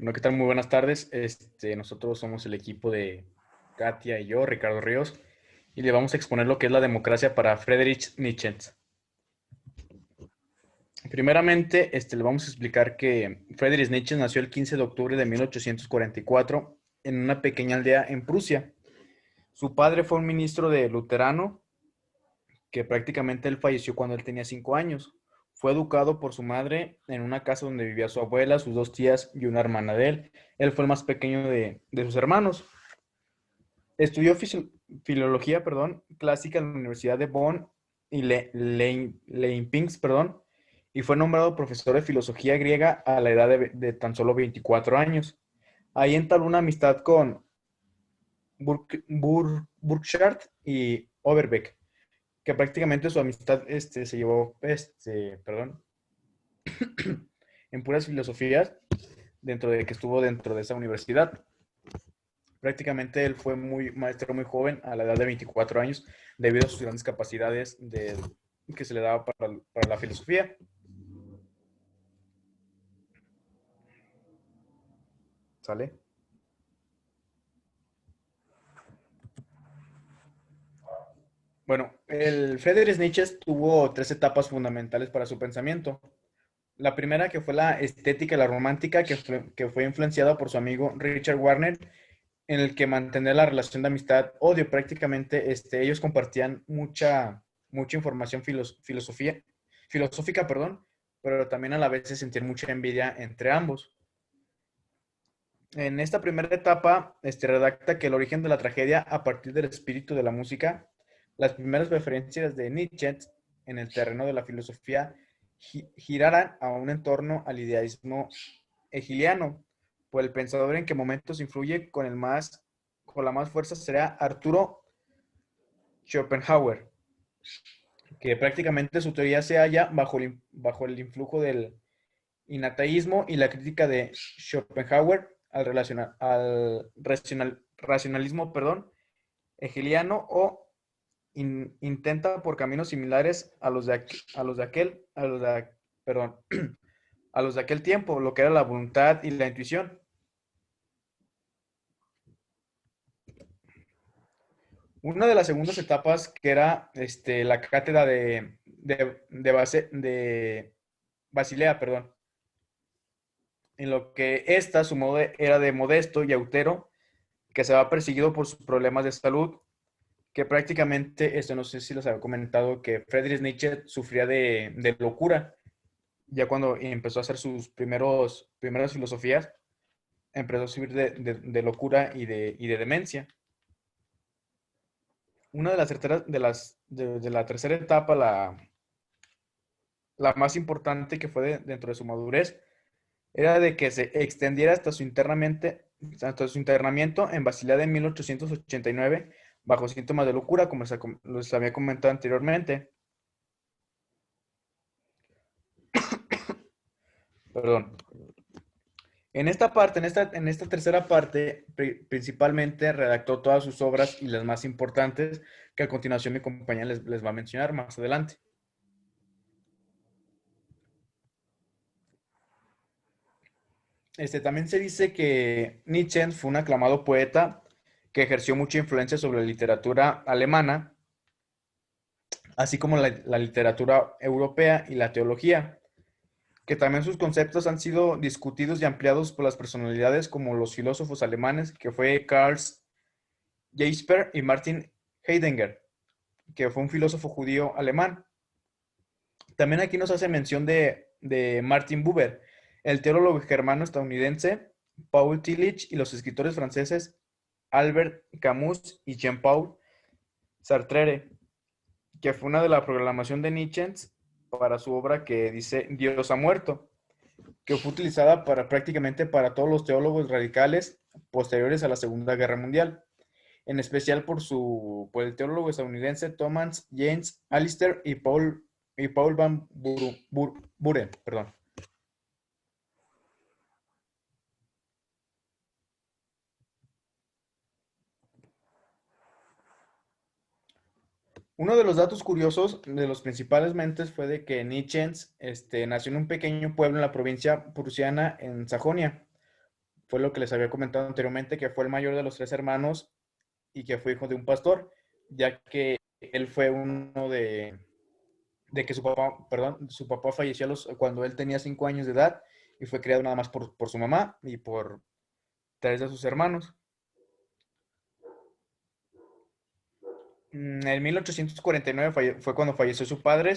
Bueno, ¿qué tal? Muy buenas tardes. Nosotros somos el equipo de Katia y yo, Ricardo Ríos, y le vamos a exponer lo que es la democracia para Friedrich Nietzsche. Primeramente, le vamos a explicar que Friedrich Nietzsche nació el 15 de octubre de 1844 en una pequeña aldea en Prusia. Su padre fue un ministro de luterano, que prácticamente él falleció cuando él tenía 5 años. Fue educado por su madre en una casa donde vivía su abuela, sus dos tías y una hermana de él. Él fue el más pequeño de sus hermanos. Estudió filología, perdón, clásica en la Universidad de Bonn y Leipzig, perdón, y fue nombrado profesor de filosofía griega a la edad de tan solo 24 años. Ahí entabló una amistad con Burckhardt y Overbeck, que prácticamente su amistad se llevó, perdón, en puras filosofías dentro de que estuvo dentro de esa universidad. Prácticamente él fue muy maestro muy joven, a la edad de 24 años, debido a sus grandes capacidades que se le daba para la filosofía. ¿Sale? Bueno, el Friedrich Nietzsche tuvo tres etapas fundamentales para su pensamiento. La primera, que fue la estética y la romántica, que fue influenciada por su amigo Richard Wagner, en el que mantener la relación de amistad-odio. Prácticamente ellos compartían mucha información filosófica, perdón, pero también a la vez se sentían mucha envidia entre ambos. En esta primera etapa, redacta que el origen de la tragedia a partir del espíritu de la música, las primeras referencias de Nietzsche en el terreno de la filosofía giraran a un entorno al idealismo hegeliano, por el pensador en que momentos influye con la más fuerza será Arturo Schopenhauer, que prácticamente su teoría se halla bajo el influjo del inateísmo y la crítica de Schopenhauer al racionalismo, perdón, hegeliano o intenta por caminos similares perdón, a los de aquel tiempo, lo que era la voluntad y la intuición. Una de las segundas etapas, que era la cátedra de Basilea, perdón, en lo que su modo era de modesto y austero, que se va perseguido por sus problemas de salud, que prácticamente, esto no sé si les había comentado, que Friedrich Nietzsche sufría de locura, ya cuando empezó a hacer sus primeras filosofías, empezó a sufrir de locura y de demencia. Una de las terceras, de la tercera etapa, la más importante, que fue dentro de su madurez, era de que se extendiera hasta su internamiento en Basilea de 1889 bajo síntomas de locura, como les había comentado anteriormente. Perdón. En esta tercera parte, principalmente redactó todas sus obras y las más importantes, que a continuación mi compañera les va a mencionar más adelante. También se dice que Nietzsche fue un aclamado poeta que ejerció mucha influencia sobre la literatura alemana, así como la literatura europea y la teología, que también sus conceptos han sido discutidos y ampliados por las personalidades como los filósofos alemanes, que fue Karl Jasper y Martin Heidegger, que fue un filósofo judío alemán. También aquí nos hace mención de Martin Buber, el teólogo germano-estadounidense Paul Tillich y los escritores franceses Albert Camus y Jean-Paul Sartre, que fue una de la programación de Nietzsche para su obra que dice Dios ha muerto, que fue utilizada prácticamente para todos los teólogos radicales posteriores a la Segunda Guerra Mundial, en especial por el teólogo estadounidense Thomas James Alistair y Paul Van Buren, perdón. Uno de los datos curiosos de los principales mentes fue de que Nietzsche nació en un pequeño pueblo en la provincia prusiana en Sajonia, fue lo que les había comentado anteriormente, que fue el mayor de los tres hermanos y que fue hijo de un pastor, ya que él fue uno de que su papá, perdón, su papá falleció cuando él tenía 5 años de edad y fue criado nada más por su mamá y por tres de sus hermanos. En 1849 fue cuando falleció su padre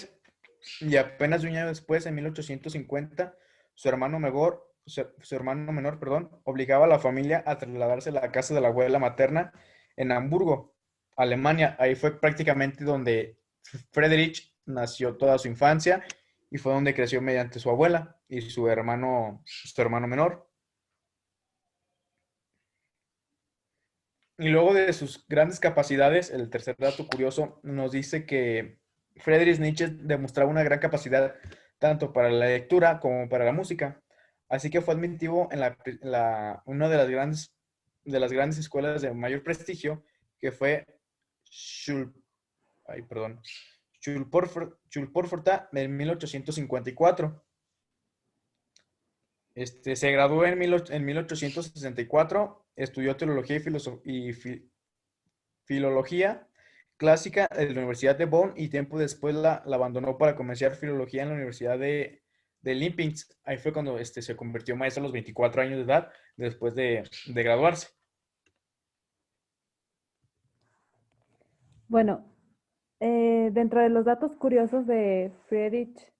y apenas un año después, en 1850, su hermano menor, perdón, obligaba a la familia a trasladarse a la casa de la abuela materna en Hamburgo, Alemania. Ahí fue prácticamente donde Friedrich nació toda su infancia y fue donde creció mediante su abuela y su hermano menor. Y luego de sus grandes capacidades, el tercer dato curioso nos dice que Friedrich Nietzsche demostraba una gran capacidad tanto para la lectura como para la música. Así que fue admitido en una de las grandes escuelas de mayor prestigio, que fue Schul, ay, perdón, Schulporforta en 1854. Se graduó en 1864, estudió teología y filología clásica en la Universidad de Bonn y tiempo después la abandonó para comenzar filología en la Universidad de Leipzig. Ahí fue cuando se convirtió en maestro a los 24 años de edad después de graduarse. Bueno, dentro de los datos curiosos de Friedrich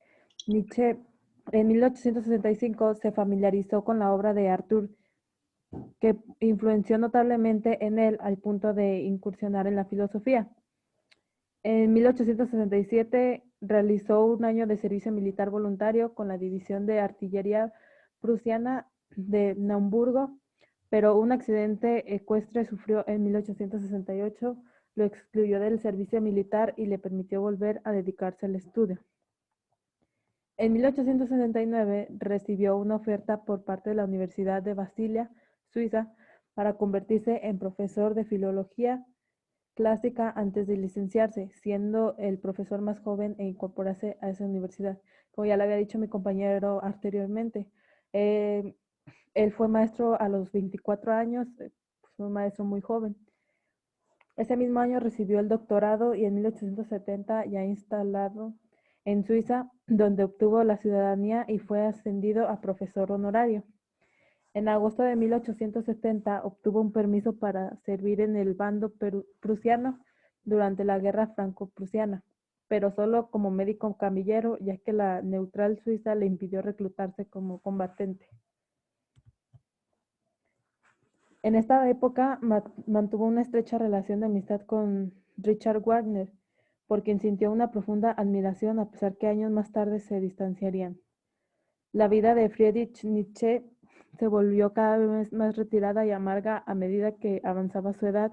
Nietzsche, en 1865 se familiarizó con la obra de Arthur, que influenció notablemente en él al punto de incursionar en la filosofía. En 1867 realizó un año de servicio militar voluntario con la División de Artillería Prusiana de Naumburgo, pero un accidente ecuestre sufrió en 1868, lo excluyó del servicio militar y le permitió volver a dedicarse al estudio. En 1879 recibió una oferta por parte de la Universidad de Basilea, Suiza, para convertirse en profesor de filología clásica antes de licenciarse, siendo el profesor más joven e incorporarse a esa universidad. Como ya le había dicho mi compañero anteriormente, eh, él fue maestro a los 24 años, fue un maestro muy joven. Ese mismo año recibió el doctorado y en 1870 ya instalado en Suiza, donde obtuvo la ciudadanía y fue ascendido a profesor honorario. En agosto de 1870 obtuvo un permiso para servir en el bando prusiano durante la guerra franco-prusiana, pero solo como médico camillero, ya que la neutral suiza le impidió reclutarse como combatiente. En esta época mantuvo una estrecha relación de amistad con Richard Wagner, por quien sintió una profunda admiración a pesar que años más tarde se distanciarían. La vida de Friedrich Nietzsche se volvió cada vez más retirada y amarga a medida que avanzaba su edad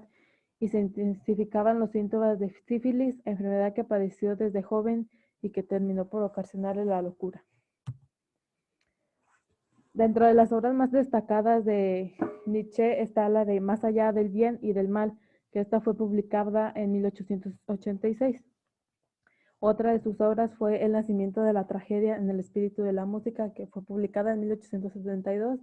y se intensificaban los síntomas de sífilis, enfermedad que padeció desde joven y que terminó por ocasionarle la locura. Dentro de las obras más destacadas de Nietzsche está la de Más allá del bien y del mal, que esta fue publicada en 1886. Otra de sus obras fue El nacimiento de la tragedia en el espíritu de la música, que fue publicada en 1872.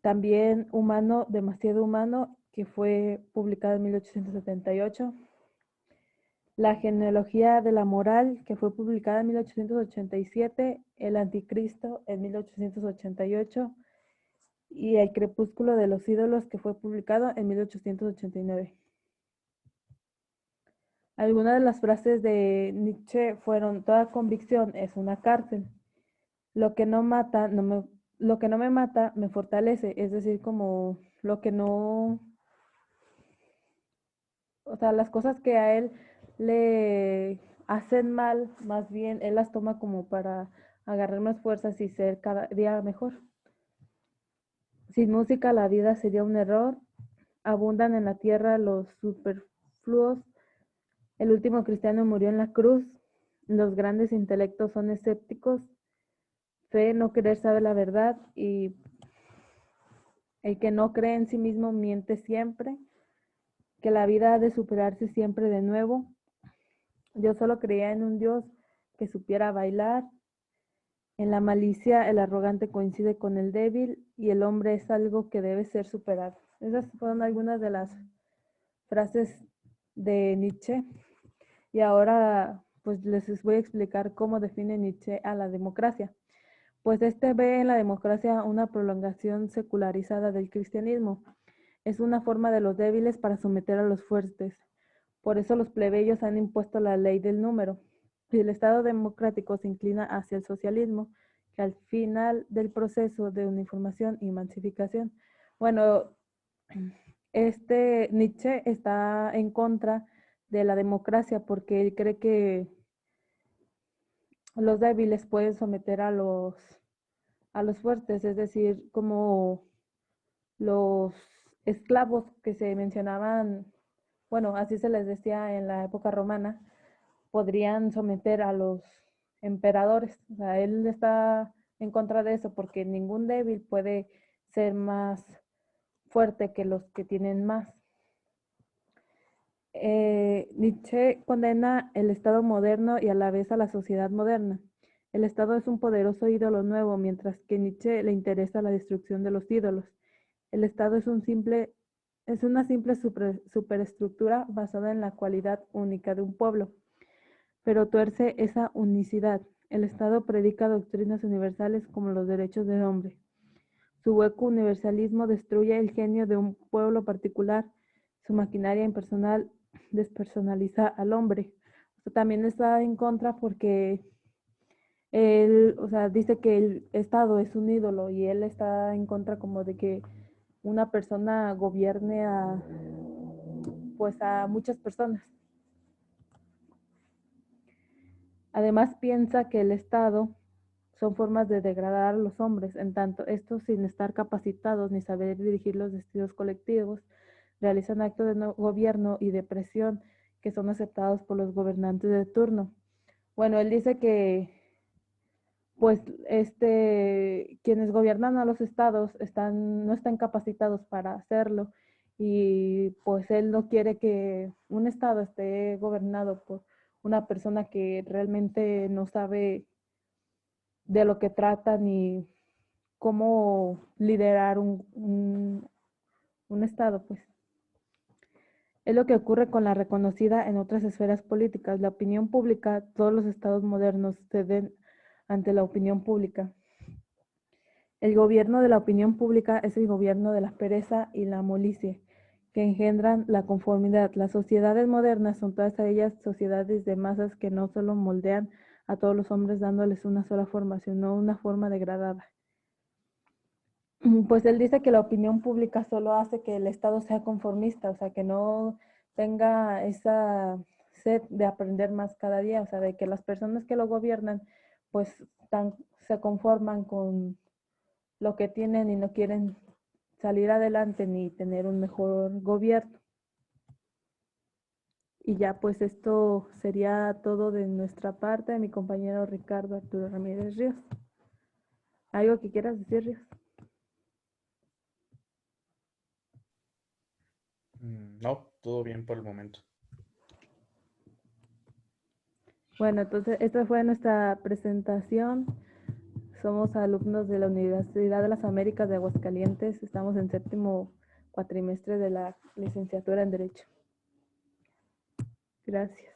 También Humano, demasiado humano, que fue publicada en 1878. La genealogía de la moral, que fue publicada en 1887. El anticristo en 1888. Y El crepúsculo de los ídolos, que fue publicado en 1889. Algunas de las frases de Nietzsche fueron: toda convicción es una cárcel. Lo que no mata, lo que no me mata me fortalece. Es decir, como lo que no, o sea, las cosas que a él le hacen mal, más bien él las toma como para agarrar más fuerzas y ser cada día mejor. Sin música la vida sería un error. Abundan en la tierra los superfluos. El último cristiano murió en la cruz. Los grandes intelectos son escépticos. Fe, no querer saber la verdad, y el que no cree en sí mismo miente siempre, que la vida ha de superarse siempre de nuevo. Yo solo creía en un Dios que supiera bailar, En la malicia, el arrogante coincide con el débil y el hombre es algo que debe ser superado. Esas fueron algunas de las frases de Nietzsche. Y ahora pues les voy a explicar cómo define Nietzsche a la democracia. Pues este ve en la democracia una prolongación secularizada del cristianismo. Es una forma de los débiles para someter a los fuertes. Por eso los plebeyos han impuesto la ley del número. Y el Estado democrático se inclina hacia el socialismo, que al final del proceso de uniformación y masificación. Bueno, este Nietzsche está en contra de la democracia porque él cree que los débiles pueden someter a los fuertes, es decir, como los esclavos que se mencionaban, bueno, así se les decía en la época romana, podrían someter a los emperadores. O sea, él está en contra de eso porque ningún débil puede ser más fuerte que los que tienen más. Nietzsche condena el Estado moderno y a la vez a la sociedad moderna. El Estado es un poderoso ídolo nuevo, mientras que Nietzsche le interesa la destrucción de los ídolos. El Estado es una simple superestructura basada en la cualidad única de un pueblo, pero tuerce esa unicidad. El Estado predica doctrinas universales como los derechos del hombre. Su hueco universalismo destruye el genio de un pueblo particular. Su maquinaria impersonal despersonaliza al hombre. O sea, también está en contra porque él, o sea, dice que el Estado es un ídolo y él está en contra como de que una persona gobierne pues a muchas personas. Además piensa que el Estado son formas de degradar a los hombres, en tanto estos sin estar capacitados ni saber dirigir los destinos colectivos, realizan actos de gobierno y de presión que son aceptados por los gobernantes de turno. Bueno, él dice que pues quienes gobiernan a los estados no están capacitados para hacerlo y pues él no quiere que un estado esté gobernado por una persona que realmente no sabe de lo que trata ni cómo liderar un estado, pues. Es lo que ocurre con la reconocida en otras esferas políticas. La opinión pública, todos los estados modernos ceden ante la opinión pública. El gobierno de la opinión pública es el gobierno de la pereza y la molicie, que engendran la conformidad. Las sociedades modernas son todas ellas sociedades de masas que no solo moldean a todos los hombres dándoles una sola forma, sino una forma degradada. Pues él dice que la opinión pública solo hace que el Estado sea conformista, o sea, que no tenga esa sed de aprender más cada día, o sea, de que las personas que lo gobiernan pues se conforman con lo que tienen y no quieren salir adelante ni tener un mejor gobierno. Y ya pues esto sería todo de nuestra parte, de mi compañero Ricardo Arturo Ramírez Ríos. ¿Algo que quieras decir, Ríos? No, todo bien por el momento. Bueno, entonces esta fue nuestra presentación. Somos alumnos de la Universidad de las Américas de Aguascalientes. Estamos en séptimo cuatrimestre de la licenciatura en Derecho. Gracias.